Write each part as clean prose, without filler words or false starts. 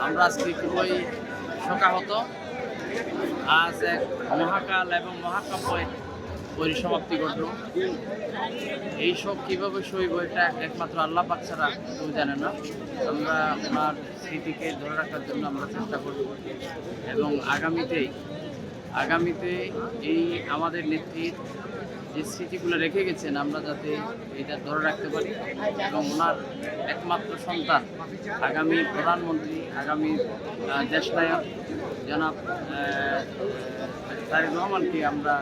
আমরা আজকে খুবই শোকাহত। আজ এক মহাকাল এবং মহাকাব্যের পরিসমাপ্তি ঘটল। এই শোক কীভাবে সইব এটা একমাত্র আল্লাহ পাক ছাড়া কেউ জানে না। আমরা ওনার স্মৃতিকে ধরে রাখার জন্য আমরা চেষ্টা করব এবং আগামীতে এই আমাদের নেত্রীর যে স্মৃতিগুলো রেখে গেছেন আমরা যাতে এটা ধরে রাখতে পারি এবং ওনার একমাত্র সন্তান আগামী প্রধানমন্ত্রী, আগামী দেশনায়ক জনাব তারেক রহমানকে আমরা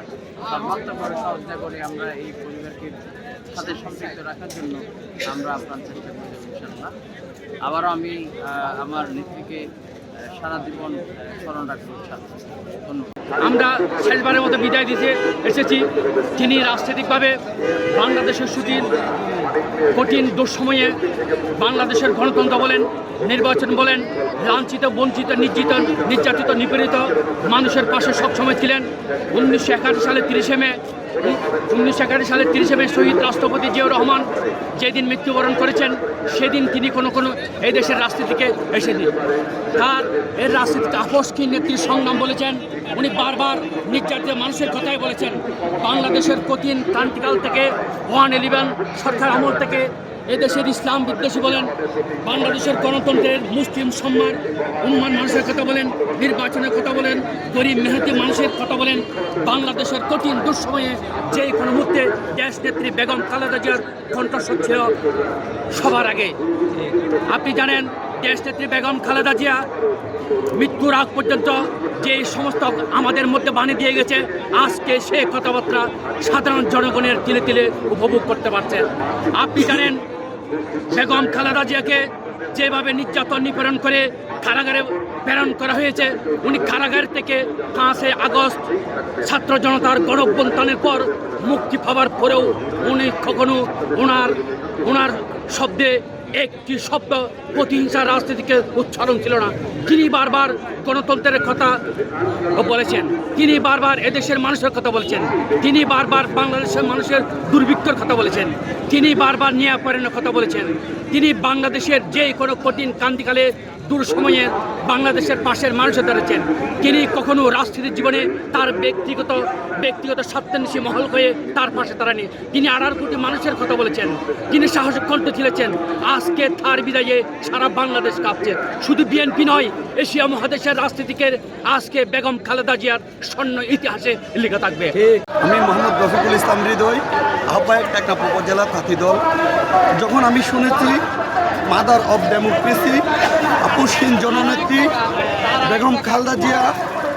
সর্বাত্মকভাবে সহযোগিতা করে আমরা এই পরিবারকে সাথে সম্পৃক্ত রাখার জন্য আমরা আপনার চেষ্টা করব ইনশাআল্লাহ। আবারও আমি আমার নেত্রীকে সারা জীবন স্মরণ রাখবো ইনশাআল্লাহ। ধন্যবাদ। আমরা শেষবারের মতো বিদায় দিতে এসেছি। তিনি রাজনৈতিকভাবে বাংলাদেশের সুদীর কঠিন দুঃসময়ে বাংলাদেশের গণতন্ত্র বলেন, নির্বাচন বলেন, লাঞ্ছিত, বঞ্চিত, নির্যাতিত, নিপীড়িত মানুষের পাশে সবসময় ছিলেন। 1981 সালের 30 মে শহীদ রাষ্ট্রপতি জিয়াউর রহমান যেদিন মৃত্যুবরণ করেছেন সেদিন তিনি কোনো এই দেশের রাজনীতিকে এসেছেন। এর রাজনীতিতে আপোষহীন নেত্রীর সংগ্রাম বলেছেন। উনি বারবার নির্যাতিত মানুষের কথাই বলেছেন। বাংলাদেশের কঠিন ক্রান্তিকাল থেকে 111 সরকার আমল থেকে এদেশের ইসলাম বিদ্বেষী বলেন, বাংলাদেশের গণতন্ত্রের মুসলিম সম্মান উন্মান মানুষের কথা বলেন, নির্বাচনের কথা বলেন, গরিব মেহনতি মানুষের কথা বলেন। বাংলাদেশের কঠিন দুঃসময়ে যে কোনো মুহূর্তে দেশ নেত্রী বেগম খালেদা জিয়ার কণ্ঠস্বর ছিল সবার আগে। আপনি জানেন দেশ নেত্রী বেগম খালেদা জিয়া মৃত্যুর আগ পর্যন্ত যে সমস্ত আমাদের মধ্যে বাণী দিয়ে গেছে, আজকে সে কথাবার্তা সাধারণ জনগণের তিলে তিলে উপভোগ করতে পারছেন। আপনি জানেন বেগম খালেদা জিয়াকে যেভাবে নির্যাতন নিপীড়ন করে কারাগারে প্রেরণ করা হয়েছে, উনি কারাগার থেকে 5 আগস্ট ছাত্র জনতার গণঅভ্যুত্থানের পর মুক্তি পাওয়ার পরেও উনি কখনো ওনার শব্দে একটি শব্দ প্রতিহিংসার রাজনীতিকে উচ্চারণ ছিল না। তিনি বারবার গণতন্ত্রের কথা বলেছেন, তিনি বারবার এদেশের মানুষের কথা বলেছেন, তিনি বারবার বাংলাদেশের মানুষের দুর্ভিক্ষের কথা বলেছেন, তিনি বারবার ন্যায়পরায়ণের কথা বলেছেন, তিনি বাংলাদেশের যে কোনো কঠিন ক্রান্তিকালে দুঃসময়ে বাংলাদেশের পাশের মানুষের দাঁড়িয়েছেন। তিনি কখনো রাজনীতির জীবনে তার ব্যক্তিগত স্বার্থান্বেষী মহল হয়ে তার পাশে দাঁড়াননি। তিনি 18 কোটি মানুষের কথা বলেছেন, তিনি সাহসিক কণ্ঠ ছিলেছেন। আজকে তার বিদায়ে সারা বাংলাদেশ কাঁপছে। শুধু বিএনপি নয়, এশিয়া মহাদেশের রাজনীতিকের আজকে বেগম খালেদা জিয়ার স্বর্ণ ইতিহাসে লেখা থাকবে। আমি মোহাম্মদ রফিকুল ইসলাম হৃদয়, আহ্বায়ক টেকনাফ উপজেলা তাঁতি দল। যখন আমি শুনেছি মাদার অব ডেমোক্রেসি, আপোষহীন জননেত্রী বেগম খালেদা জিয়া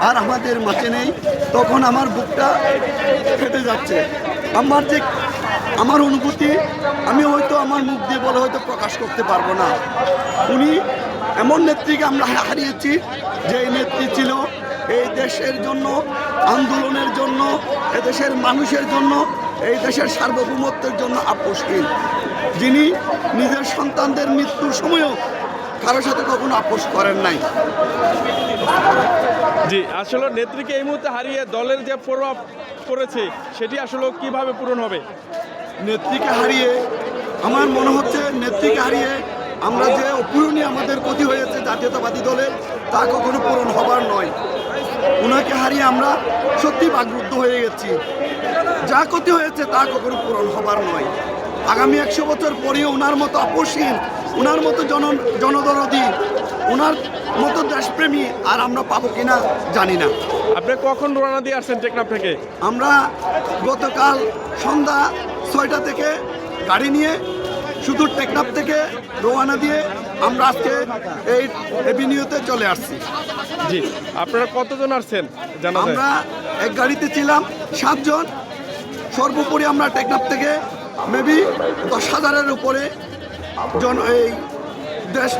আর আমাদের মাঝে নেই, তখন আমার বুকটা ফেটে যাচ্ছে। আমার অনুভূতি আমি হয়তো আমার মুখ দিয়ে বলে হয়তো প্রকাশ করতে পারবো না। উনি এমন নেত্রীকে আমরা হারিয়েছি যে নেত্রী ছিল এই দেশের জন্য, আন্দোলনের জন্য, এদেশের মানুষের জন্য, এই দেশের সার্বভৌমত্বের জন্য আপোষহীন, যিনি নিজের সন্তানদের মৃত্যুর সময়ও কারোর সাথে কখনো আপোষ করেন নাই। জি, আসলে নেত্রীকে এই মুহূর্তে হারিয়ে দলের যে প্রভাব পড়েছে সেটি আসলে কিভাবে পূরণ হবে? নেত্রীকে হারিয়ে আমার মনে হচ্ছে নেত্রীকে হারিয়ে আমরা যে অপূরণীয় আমাদের ক্ষতি হয়েছে জাতীয়তাবাদী দলের, তা কখনো পূরণ হবার নয়। ওনাকে হারিয়ে আমরা সত্যি বাকরুদ্ধ হয়ে গেছি। যা ক্ষতি হয়েছে তা কখনো পূরণ হবার নয়। আগামী 100 বছর পরেও ওনার মতো আপোষহীন, ওনার মতো জনদরদি, ওনার মতো দেশপ্রেমী আর আমরা পাবো কিনা জানি না। আপনি কখন রওনা দিয়ে আসছেন টেকনাফ থেকে? আমরা গতকাল সন্ধ্যা 6টা থেকে গাড়ি নিয়ে শুধু টেকনাফ থেকে রওনা দিয়ে আমরা আজকে এই এভিনিউতে চলে আসছি। জি, আপনারা কতজন আসছেন জানা যায়? আমরা এক গাড়িতে ছিলাম 7 জন। সর্বোপরি আমরা টেকনাফ থেকে মেবি 10,000-এর উপরে এই দেশ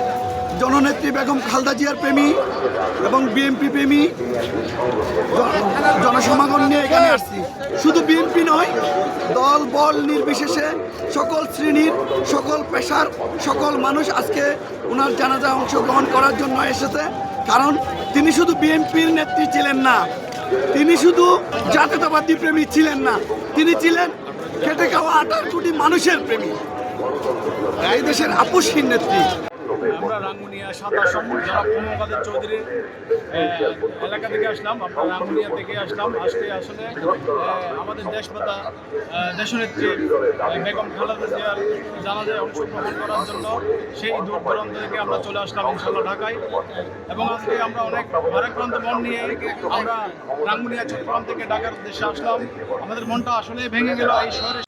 জননেত্রী বেগম খালেদা জিয়ার প্রেমী এবং বিএনপি প্রেমী জনসমাগম নিয়ে এখানে আসছি। শুধু বিএনপি নয়, দল বল নির্বিশেষে সকল শ্রেণীর, সকল পেশার, সকল মানুষ আজকে ওনার জানাজা অংশগ্রহণ করার জন্য এসেছে। কারণ তিনি শুধু বিএনপির নেত্রী ছিলেন না, তিনি শুধু জাতীয়তাবাদী প্রেমী ছিলেন না, তিনি ছিলেন খেটে খাওয়া 18 কোটি মানুষের প্রেমী, এই দেশের আপোষহীন নেত্রী। আমরা রাঙ্গুনিয়া 27 জনাব প্রমুখ কাদের চৌধুরীর এলাকা থেকে আসলাম। আমরা রাঙ্গুনিয়া থেকে আসলাম। আজকে আসলে আমাদের দেশমাতা দেশনেত্রী বেগম খালেদা জিয়ার জানাজায় অংশগ্রহণ করার জন্য সেই দূর দূরান্ত থেকে আমরা চলে আসলাম ইনশাল্লাহ ঢাকায়। এবং আজকে আমরা অনেক ভারাক্রান্ত মন নিয়ে আমরা রাঙ্গুনিয়া চট্টগ্রাম থেকে ঢাকার উদ্দেশ্যে আসলাম। আমাদের মনটা আসলে ভেঙে গেল এই শহরে